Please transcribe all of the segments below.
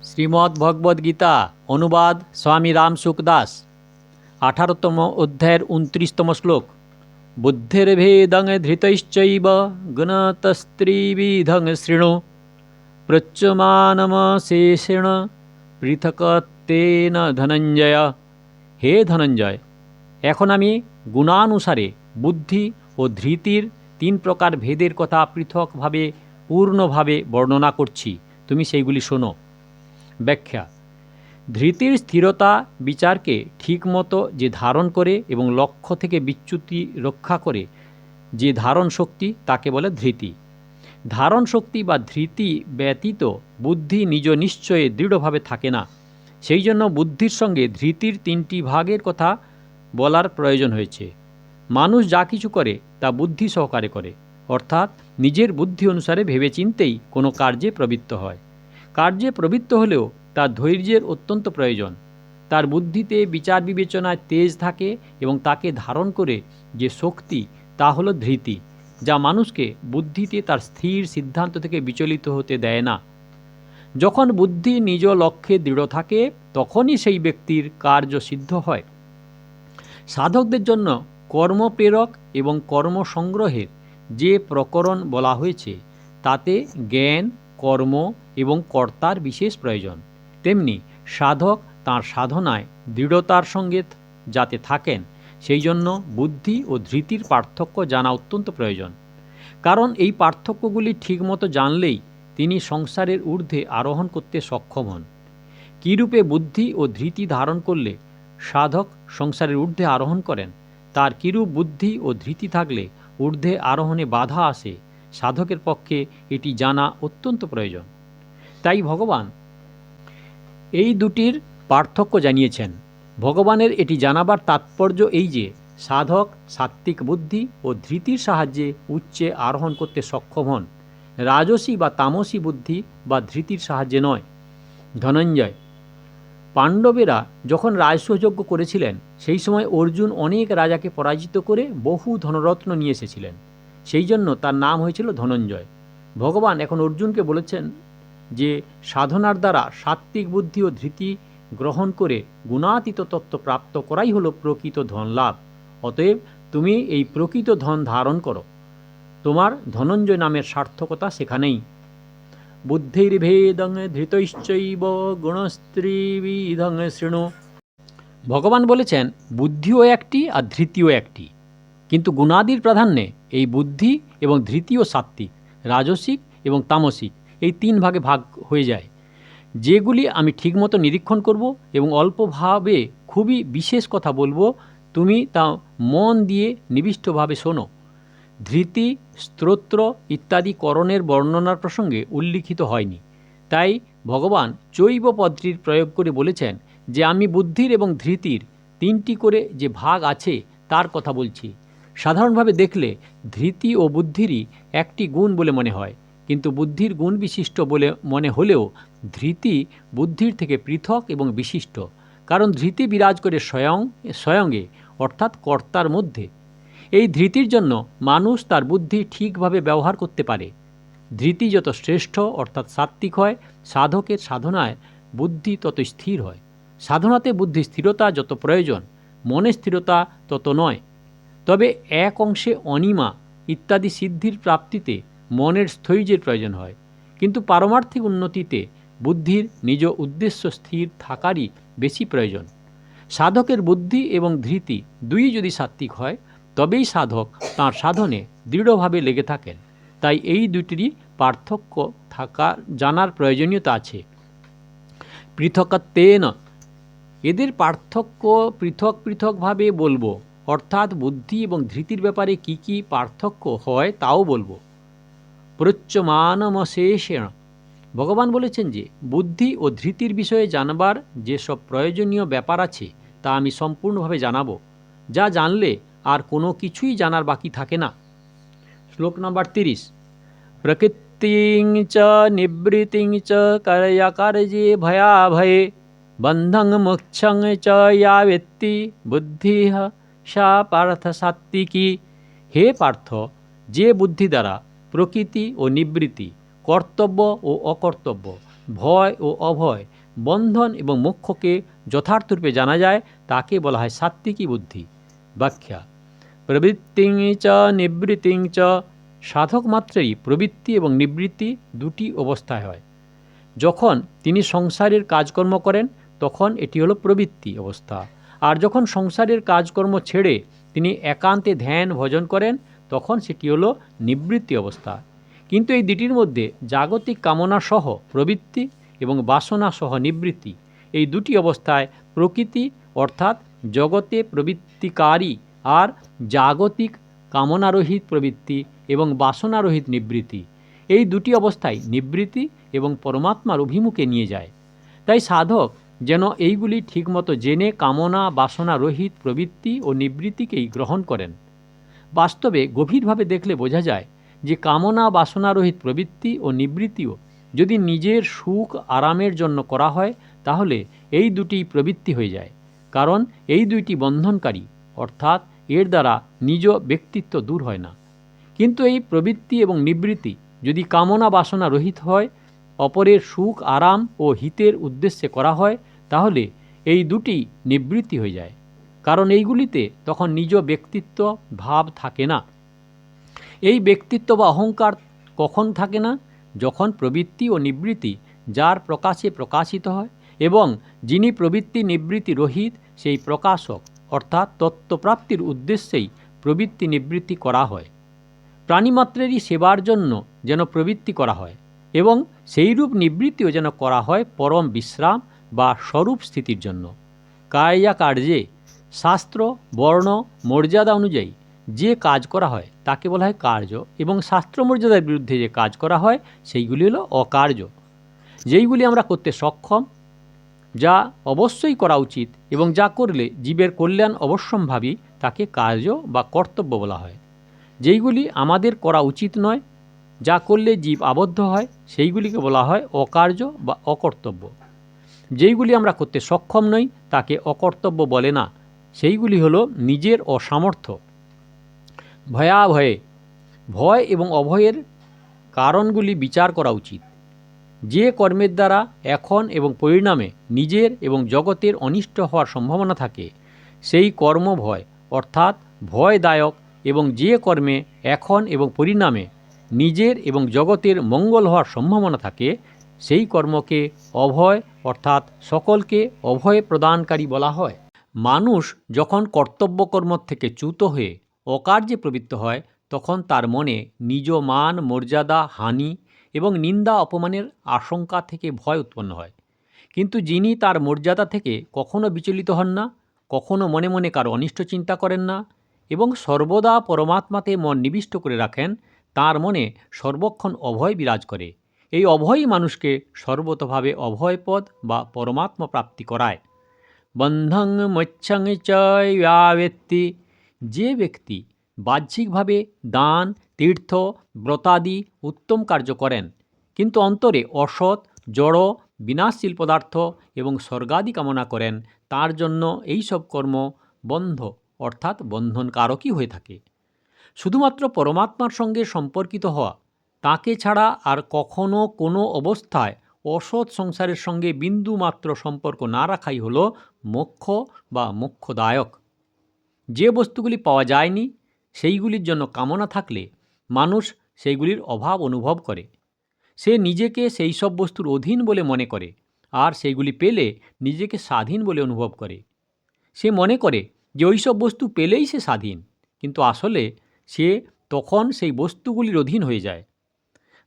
শ্রীমদ্ ভগবদ্ গীতা অনুবাদ স্বামী রাম সুখদাস 18তম অধ্যায়ের 29তম শ্লোক। বুদ্ধির্ভেদং ধৃতৈশ্চৈব গুণতস্ত্রিবিধং শৃণু প্রচ্যমানমশেষেণ পৃথকত্বেন ধনঞ্জয়। হে ধনঞ্জয়, এখন আমি গুণানুসারে বুদ্ধি ও ধৃতির 3 প্রকার ভেদের কথা পৃথকভাবে পূর্ণভাবে বর্ণনা করছি, তুমি সেইগুলি শোনো। ব্যাখ্যা: ধৃতির স্থিরতা বিচারকে ঠিকমতো যে ধারণ করে এবং লক্ষ্য থেকে বিচ্যুতি রক্ষা করে যে ধারণ শক্তি তাকে বলে ধৃতি। ধারণ শক্তি বা ধৃতি ব্যতীত বুদ্ধি নিজ নিশ্চয়ে দৃঢ়ভাবে থাকে না। সেই জন্য বুদ্ধির সঙ্গে ধৃতির 3টি ভাগের কথা বলার প্রয়োজন হয়েছে। মানুষ যা কিছু করে তা বুদ্ধি সহকারে করে, অর্থাৎ নিজের বুদ্ধি অনুসারে ভেবেচিন্তেই কোনো কার্যে প্রবৃত্ত হয়। কার্যে প্রবৃত্ত হলেও তার ধৈর্যের অত্যন্ত প্রয়োজন। তার বুদ্ধিতে বিচার বিবেচনায় তেজ থাকে এবং তাকে ধারণ করে যে শক্তি তা হলো ধৃতি, যা মানুষকে বুদ্ধিতে তার স্থির সিদ্ধান্ত থেকে বিচলিত হতে দেয় না। যখন বুদ্ধি নিজ লক্ষ্যে দৃঢ় থাকে তখনই সেই ব্যক্তির কার্য সিদ্ধ হয়। সাধকদের জন্য কর্মপ্রেরক এবং কর্মসংগ্রহের যে প্রকরণ বলা হয়েছে তাতে জ্ঞান, কর্ম এবং কর্তার বিশেষ প্রয়োজন। তেমনি সাধক তাঁর সাধনায় দৃঢ়তার সঙ্গে যাতে থাকেন সেই জন্য বুদ্ধি ও ধৃতির পার্থক্য জানা অত্যন্ত প্রয়োজন। কারণ এই পার্থক্যগুলি ঠিকমতো জানলেই তিনি সংসারের ঊর্ধ্বে আরোহণ করতে সক্ষম হন। কীরূপে বুদ্ধি ও ধৃতি ধারণ করলে সাধক সংসারের ঊর্ধ্বে আরোহণ করেন, তার কিরূপ বুদ্ধি ও ধৃতি থাকলে ঊর্ধ্বে আরোহণে বাধা আসে, সাধকের পক্ষে এটি জানা অত্যন্ত প্রয়োজন। তাই ভগবান এই দুটির পার্থক্য জানিয়েছেন। ভগবানের এটি জানাবার তাৎপর্য এই যে সাধক সাত্ত্বিক বুদ্ধি ও ধৃতির সাহায্যে উচ্চে আরোহণ করতে সক্ষম হন, রাজসী বা তামসী বুদ্ধি বা ধৃতির সাহায্যে নয়। ধনঞ্জয়: পাণ্ডবেরা যখন রাজসূয়যজ্ঞ করেছিলেন সেই সময় অর্জুন অনেক রাজাকে পরাজিত করে বহু ধনরত্ন নিয়ে এসেছিলেন। সেই জন্য তার নাম হয়েছিল ধনঞ্জয়। ভগবান এখন অর্জুনকে বলেছেন যে সাধনার দ্বারা সাত্ত্বিক বুদ্ধি ও ধৃতি গ্রহণ করে গুণাতীত তত্ত্ব প্রাপ্ত করাই হলো প্রকৃত ধন লাভ। অতএব তুমি এই প্রকৃত ধন ধারণ করো। তোমার ধনঞ্জয় নামের সার্থকতা সেখানেই। বুদ্ধির্ভেদং ধৃতৈশ্চৈব গুণস্ত্রিবিধং শৃণু। ভগবান বলেছেন বুদ্ধিও একটি আর ধৃতিও একটি, কিন্তু গুণাদির প্রাধান্যে এই বুদ্ধি এবং ধৃতিও সাত্ত্বিক, রাজসিক এবং তামসিক এই 3 ভাগে ভাগ হয়ে যায়। যেগুলি আমি ঠিকমতো নিরীক্ষণ করব এবং অল্পভাবে খুবই বিশেষ কথা বলবো, তুমি তা মন দিয়ে নিবিষ্টভাবে শোনো। ধৃতি, স্তোত্র ইত্যাদি করণের বর্ণনার প্রসঙ্গে উল্লিখিত হয়নি। তাই ভগবান চৈব পদটির প্রয়োগ করে বলেছেন যে আমি বুদ্ধির এবং ধৃতির 3টি করে যে ভাগ আছে তার কথা বলছি। সাধারণভাবে দেখলে ধৃতি ও বুদ্ধিরই একটি গুণ বলে মনে হয়, কিন্তু বুদ্ধির গুণ বিশিষ্ট বলে মনে হলেও ধৃতি বুদ্ধির থেকে পৃথক এবং বিশিষ্ট, কারণ ধৃতি বিরাজ করে স্বয়ংয়ে অর্থাৎ কর্তার মধ্যে। এই ধৃতির জন্য মানুষ তার বুদ্ধি ঠিকভাবে ব্যবহার করতে পারে। ধৃতি যত শ্রেষ্ঠ অর্থাৎ সাত্ত্বিক হয়, সাধকের সাধনায় বুদ্ধি তত স্থির হয়। সাধনাতে বুদ্ধি স্থিরতা যত প্রয়োজন, মনের স্থিরতা তত নয়। তবে এক অংশে অনিমা ইত্যাদি সিদ্ধির প্রাপ্তিতে মনের স্থৈর্যের প্রয়োজন হয়, কিন্তু পারমার্থিক উন্নতিতে বুদ্ধির নিজ উদ্দেশ্য স্থির থাকারই বেশি প্রয়োজন। সাধকের বুদ্ধি এবং ধৃতি দুই যদি সাত্ত্বিক হয় তবেই সাধক তাঁর সাধনে দৃঢ়ভাবে লেগে থাকেন। তাই এই দুটিরই পার্থক্য জানার প্রয়োজনীয়তা আছে। পৃথকত্বেন, এদের পার্থক্য পৃথক পৃথকভাবে বলবো, অর্থাৎ বুদ্ধি এবং ধৃতির ব্যাপারে কি কি পার্থক্য হয় তাও বলবো। প্রচ্যমানমশেষেণ, ভগবান বলেছেন যে বুদ্ধি ও ধৃতির বিষয়ে জানবার যেসব প্রয়োজনীয় ব্যাপার আছে তা আমি সম্পূর্ণভাবে জানাবো, যা জানলে আর কোনো কিছুই জানার বাকি থাকে না। শ্লোক নম্বর 30। প্রকৃতিং চ নিবৃত্তিং চ কার্যে ভয়াভয়ে বন্ধং মোক্ষং চ ইয়া বেত্তি বুদ্ধি সা পার্থ সাত্ত্বিকী। হে পার্থ, যে বুদ্ধি দ্বারা প্রকৃতি ও নিবৃত্তি, কর্তব্য ও অকর্তব্য, ভয় ও অভয় বন্ধন এবং মোক্ষকে যথার্থরূপে জানা যায় তাকে বলা হয় সাত্ত্বিকী বুদ্ধি। ব্যাখ্যা: প্রবৃত্তিং চ নিবৃত্তিং চ, সাধক মাত্রেই প্রবৃত্তি এবং নিবৃত্তি দুটি অবস্থায় হয়। যখন তিনি সংসারের কাজকর্ম করেন তখন এটি হলো প্রবৃত্তি অবস্থা, আর যখন সংসারের কাজকর্ম ছেড়ে তিনি একান্তে ধ্যান ভজন করেন তখন সেটি হলো নিবৃত্তি অবস্থা। কিন্তু এই দুটির মধ্যে জাগতিক কামনা সহ প্রবৃত্তি এবং বাসনা সহ নিবৃত্তি, এই দুটি অবস্থায় প্রকৃতি অর্থাৎ জগতে প্রবৃত্তিকারী আর জাগতিক কামনারহিত প্রবৃত্তি এবং বাসনারহিত নিবৃত্তি, এই দুটি অবস্থায় নিবৃত্তি এবং পরমাত্মার অভিমুখে নিয়ে যায়। তাই সাধক যেন এইগুলি ঠিকমতো জেনে কামনা বাসনা রহিত প্রবৃত্তি ও নিবৃত্তিকেই গ্রহণ করেন। বাস্তবে গভীরভাবে দেখলে বোঝা যায় যে কামনা বাসনা রহিত প্রবৃত্তি ও নিবৃত্তিও যদি নিজের সুখ আরামের জন্য করা হয় তাহলে এই দুটি প্রবৃত্তি হয়ে যায়, কারণ এই দুইটি বন্ধনকারী, অর্থাৎ এর দ্বারা নিজ ব্যক্তিত্ব দূর হয় না। কিন্তু এই প্রবৃত্তি এবং নিবৃত্তি যদি কামনা বাসনা রহিত হয়, অপরের সুখ আরাম ও হিতের উদ্দেশ্যে করা হয়, তাহলে এই দুটি নিবৃত্তি হয়ে যায়, কারণ এইগুলিতে তখন নিজ ব্যক্তিত্ব ভাব থাকে না। এই ব্যক্তিত্ব বা অহংকার কখন থাকে না? যখন প্রবৃত্তি ও নিবৃত্তি যার প্রকাশে প্রকাশিত হয় এবং যিনি প্রবৃত্তি নিবৃত্তি রহিত সেই প্রকাশক, অর্থাৎ তত্ত্বপ্রাপ্তির উদ্দেশ্যেই প্রবৃত্তি নিবৃত্তি করা হয়। প্রাণীমাত্রেরই সেবার জন্য যেন প্রবৃত্তি করা হয় এবং সেইরূপ নিবৃত্তিও যেন করা হয় পরম বিশ্রাম বা স্বরূপ স্থিতির জন্য। কার্যা কার্যে শাস্ত্র বর্ণ মর্যাদা অনুযায়ী যে কাজ করা হয় তাকে বলা হয় কার্য, এবং শাস্ত্র মর্যাদার বিরুদ্ধে যে কাজ করা হয় সেইগুলি হলো অকার্য। যেইগুলি আমরা করতে সক্ষম, যা অবশ্যই করা উচিত এবং যা করলে জীবের কল্যাণ অবশ্যম্ভাবী, তাকে কার্য বা কর্তব্য বলা হয়। যেইগুলি আমাদের করা উচিত নয়, যা করলে জীব আবদ্ধ হয়, সেইগুলিকে বলা হয় অকার্য বা অকর্তব্য। যেইগুলি আমরা করতে সক্ষম নই তাকে অকর্তব্য বলে না, সেইগুলি হলো নিজের অসামর্থ্য। ভয়াভয়ে, ভয় এবং অভয়ের কারণগুলি বিচার করা উচিত। যে কর্মের দ্বারা এখন এবং পরিণামে নিজের এবং জগতের অনিষ্ট হওয়ার সম্ভাবনা থাকে সেই কর্ম ভয় অর্থাৎ ভয়দায়ক, এবং যে কর্মে এখন এবং পরিণামে নিজের এবং জগতের মঙ্গল হওয়ার সম্ভাবনা থাকে সেই কর্মকে অভয় অর্থাৎ সকলকে অভয় প্রদানকারী বলা হয়। মানুষ যখন কর্তব্যকর্ম থেকে চ্যুত হয়ে অকার্যে প্রবৃত্ত হয় তখন তার মনে নিজ মান মর্যাদা হানি এবং নিন্দা অপমানের আশঙ্কা থেকে ভয় উৎপন্ন হয়। কিন্তু যিনি তার মর্যাদা থেকে কখনো বিচলিত হন না, কখনো মনে মনে কারো অনিষ্ট চিন্তা করেন না এবং সর্বদা পরমাত্মাতে মন নিবিষ্ট করে রাখেন, তার মনে সর্বক্ষণ অভয় বিরাজ করে। এই অভয়ই মানুষকে সর্বতভাবে অভয়পদ বা পরমাত্মা প্রাপ্তি করায়। বন্ধং মোক্ষং চ ইয়াবেত্তি, যে ব্যক্তি বাহ্যিকভাবে দান তীর্থ ব্রতাদি উত্তম কার্য করেন কিন্তু অন্তরে অসৎ জড় বিনাশশীল পদার্থ এবং স্বর্গাদি কামনা করেন, তার জন্য এই সব কর্ম বন্ধ অর্থাৎ বন্ধনকারকই হয়ে থাকে। শুধুমাত্র পরমাত্মার সঙ্গে সম্পর্কিত হওয়া, তাকে ছাড়া আর কখনো কোনো অবস্থায় অসৎ সংসারের সঙ্গে বিন্দুমাত্র সম্পর্ক না রাখাই হলো মোক্ষ বা মোক্ষদায়ক। যে বস্তুগুলি পাওয়া যায়নি সেইগুলির জন্য কামনা থাকলে মানুষ সেইগুলির অভাব অনুভব করে। সে নিজেকে সেই সব বস্তুর অধীন বলে মনে করে আর সেইগুলি পেলে নিজেকে স্বাধীন বলে অনুভব করে। সে মনে করে যে ওই সব বস্তু পেলেই সে স্বাধীন, কিন্তু আসলে সে তখন সেই বস্তুগুলির অধীন হয়ে যায়।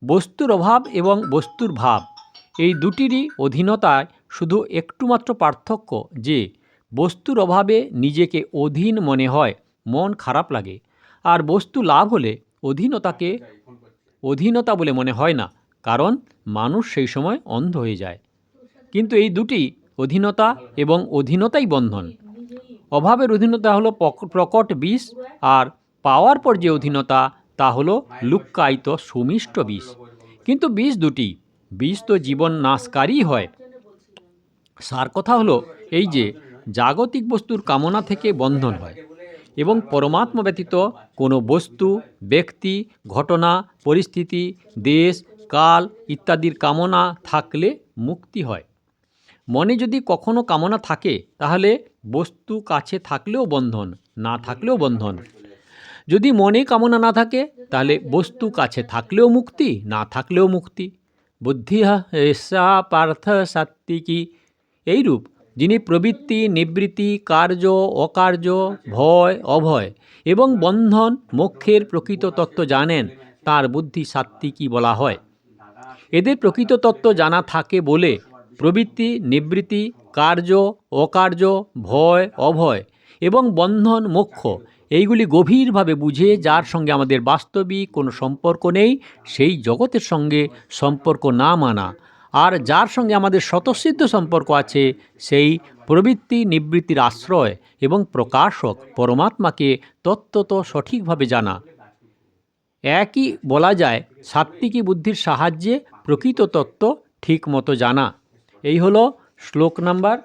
বস্তুর অভাব এবং বস্তুর ভাব, এই দুটিরই অধীনতায় শুধু একটুমাত্র পার্থক্য যে বস্তুর অভাবে নিজেকে অধীন মনে হয়, মন খারাপ লাগে, আর বস্তু লাভ হলে অধীনতাকে অধীনতা বলে মনে হয় না, কারণ মানুষ সেই সময় অন্ধ হয়ে যায়। কিন্তু এই দুটি অধীনতা এবং অধীনতাই বন্ধন। অভাবের অধীনতা হলো প্রকট বিষ, আর পাওয়ার পর যে অধীনতা তা হলো লুক্কায়িত সুমিষ্ট বিষ। কিন্তু বিষ দুটি, বিষ তো জীবন নাশকারী হয়। সার কথা হলো এই যে জাগতিক বস্তুর কামনা থেকে বন্ধন হয় এবং পরমাত্মা ব্যতীত কোনো বস্তু ব্যক্তি ঘটনা পরিস্থিতি দেশ কাল ইত্যাদির কামনা থাকলে মুক্তি হয়। মনে যদি কখনো কামনা থাকে তাহলে বস্তু কাছে থাকলেও বন্ধন, না থাকলেও বন্ধন। যদি মনে কামনা না থাকে তাহলে বস্তু কাছে থাকলেও মুক্তি, না থাকলেও মুক্তি। বুদ্ধি এসা পার্থ সাত্ত্বিকী। এইরূপ যিনি প্রবৃত্তি, নিবৃত্তি, কার্য, অকার্য, ভয়, অভয় এবং বন্ধন, মোক্ষের প্রকৃত তত্ত্ব জানেন তার বুদ্ধি সাত্ত্বিকী বলা হয়। এদের প্রকৃত তত্ত্ব জানা থাকে বলে প্রবৃত্তি, নিবৃত্তি, কার্য, অকার্য, ভয়, অভয় এবং বন্ধন, মোক্ষ এইগুলি গভীরভাবে বুঝে যার সঙ্গে আমাদের বাস্তবিক কোনো সম্পর্ক নেই সেই জগতের সঙ্গে সম্পর্ক না মানা, আর যার সঙ্গে আমাদের স্বতঃসিদ্ধ সম্পর্ক আছে সেই প্রবৃত্তি, নিবৃত্তির আশ্রয় এবং প্রকাশক পরমাত্মাকে তত্ত্বত সঠিকভাবে জানা। একই বলা যায় সাত্ত্বিকী বুদ্ধির সাহায্যে প্রকৃত তত্ত্ব ঠিক মতো জানা। এই হলো শ্লোক নাম্বার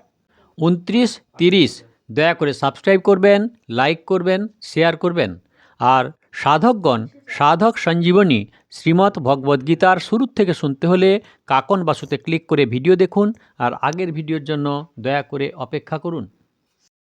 29-30। দয়া করে সাবস্ক্রাইব করবেন, লাইক করবেন, শেয়ার করবেন। আর সাধকগণ সাধক সঞ্জীবনী শ্রীমদ্ ভগবদ্গীতার শুরু থেকে শুনতে হলে কাকন বাসুতে ক্লিক করে ভিডিও দেখুন, আর আগের ভিডিওর জন্য দয়া করে অপেক্ষা করুন।